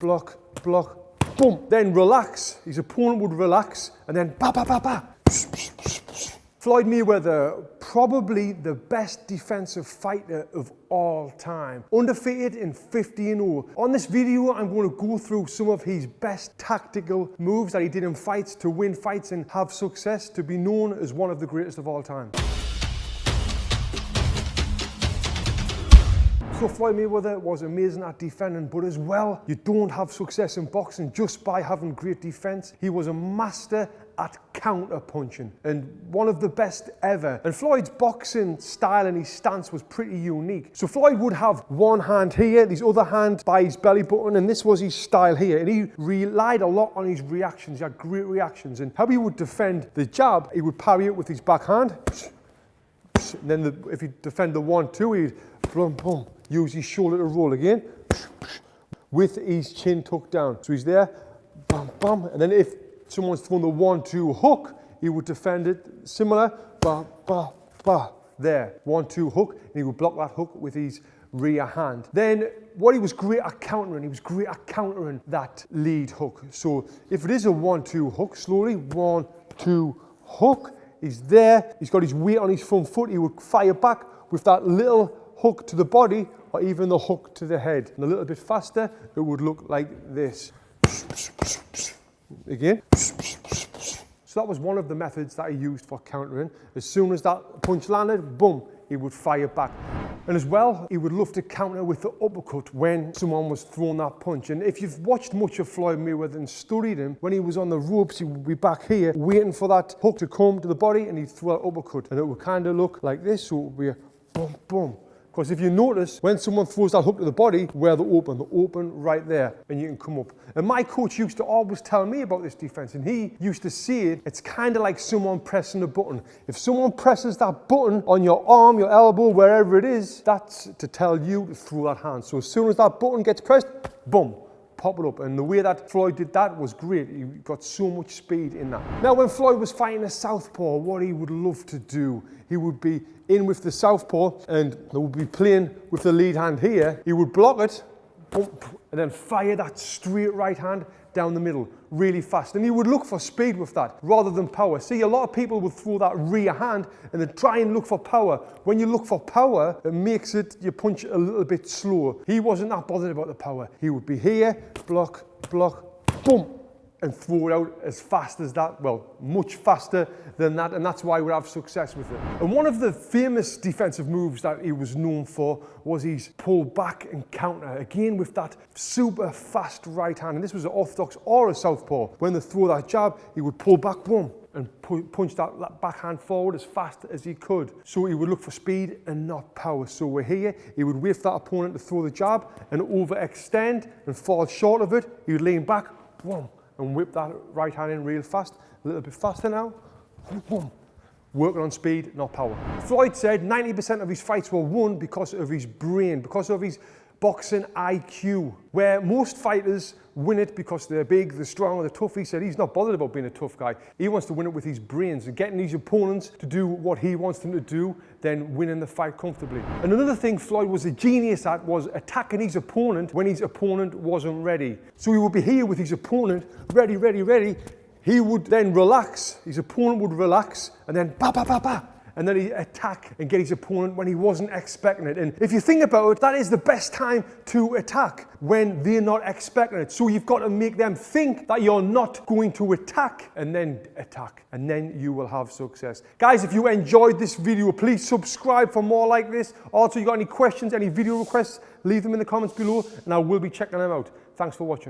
block, block, boom. Then relax. His opponent would relax, and then ba ba ba ba. Floyd Mayweather, probably the best defensive fighter of all time. Undefeated in 50-0. On this video, I'm going to go through some of his best tactical moves that he did in fights to win fights and have success, to be known as one of the greatest of all time. So Floyd Mayweather was amazing at defending, but as well, you don't have success in boxing just by having great defense. He was a master at counter punching and one of the best ever. And Floyd's boxing style and his stance was pretty unique. So Floyd would have one hand here, his other hand by his belly button, and this was his style here. And he relied a lot on his reactions. He had great reactions. And how he would defend the jab, he would parry it with his backhand. And then if he defend the 1-2, he'd boom, boom, use his shoulder to roll again with his chin tucked down. So he's there, bam, bam. And then if someone's thrown the 1-2 hook, he would defend it similar, ba, ba, ba. There, 1-2 hook, and he would block that hook with his rear hand. Then what he was great at countering, he was great at countering that lead hook. So if it is a 1-2 hook, slowly, 1-2 hook, he's there, he's got his weight on his front foot, he would fire back with that little hook to the body or even the hook to the head. And a little bit faster, it would look like this. Again. So that was one of the methods that he used for countering. As soon as that punch landed, boom, he would fire back. And as well, he would love to counter with the uppercut when someone was throwing that punch. And if you've watched much of Floyd Mayweather and studied him, when he was on the ropes, he would be back here waiting for that hook to come to the body, and he'd throw an uppercut. And it would kind of look like this, so it would be a boom, boom. Because if you notice, when someone throws that hook to the body, where they're open right there, and you can come up. And my coach used to always tell me about this defense, and he used to say it's kind of like someone pressing a button. If someone presses that button on your arm, your elbow, wherever it is, that's to tell you to throw that hand. So as soon as that button gets pressed, boom, pop it up. And the way that Floyd did that was great. He got so much speed in that. Now, when Floyd was fighting a southpaw, what he would love to do, he would be in with the southpaw and they would be playing with the lead hand here. He would block it, boom, and then fire that straight right hand down the middle really fast. And he would look for speed with that rather than power. See, a lot of people would throw that rear hand and then try and look for power. When you look for power, it makes it, you punch a little bit slower. He wasn't that bothered about the power. He would be here, block, block, boom, and throw it out as fast as that, well, much faster than that, and that's why we have success with it. And one of the famous defensive moves that he was known for was his pull back and counter, again with that super fast right hand. And this was an orthodox or a southpaw. When they throw that jab, he would pull back, boom, and punch that backhand forward as fast as he could. So he would look for speed and not power. So we're here, he would wait for that opponent to throw the jab and overextend and fall short of it. He would lean back, boom, and whip that right hand in real fast. A little bit faster now. Boom. Working on speed, not power. Floyd said 90% of his fights were won because of his brain, because of his boxing IQ, where most fighters win it because they're big, they're strong, they're tough. He said he's not bothered about being a tough guy. He wants to win it with his brains and getting his opponents to do what he wants them to do, then winning the fight comfortably. And another thing Floyd was a genius at was attacking his opponent when his opponent wasn't ready. So he would be here with his opponent, ready, ready, ready. He would then relax, his opponent would relax, and then ba, ba, ba, ba. And then he'd attack and get his opponent when he wasn't expecting it. And if you think about it, that is the best time to attack, when they're not expecting it. So you've got to make them think that you're not going to attack, and then attack, and then you will have success. Guys, if you enjoyed this video, please subscribe for more like this. Also, you got any questions, any video requests, leave them in the comments below, and I will be checking them out. Thanks for watching.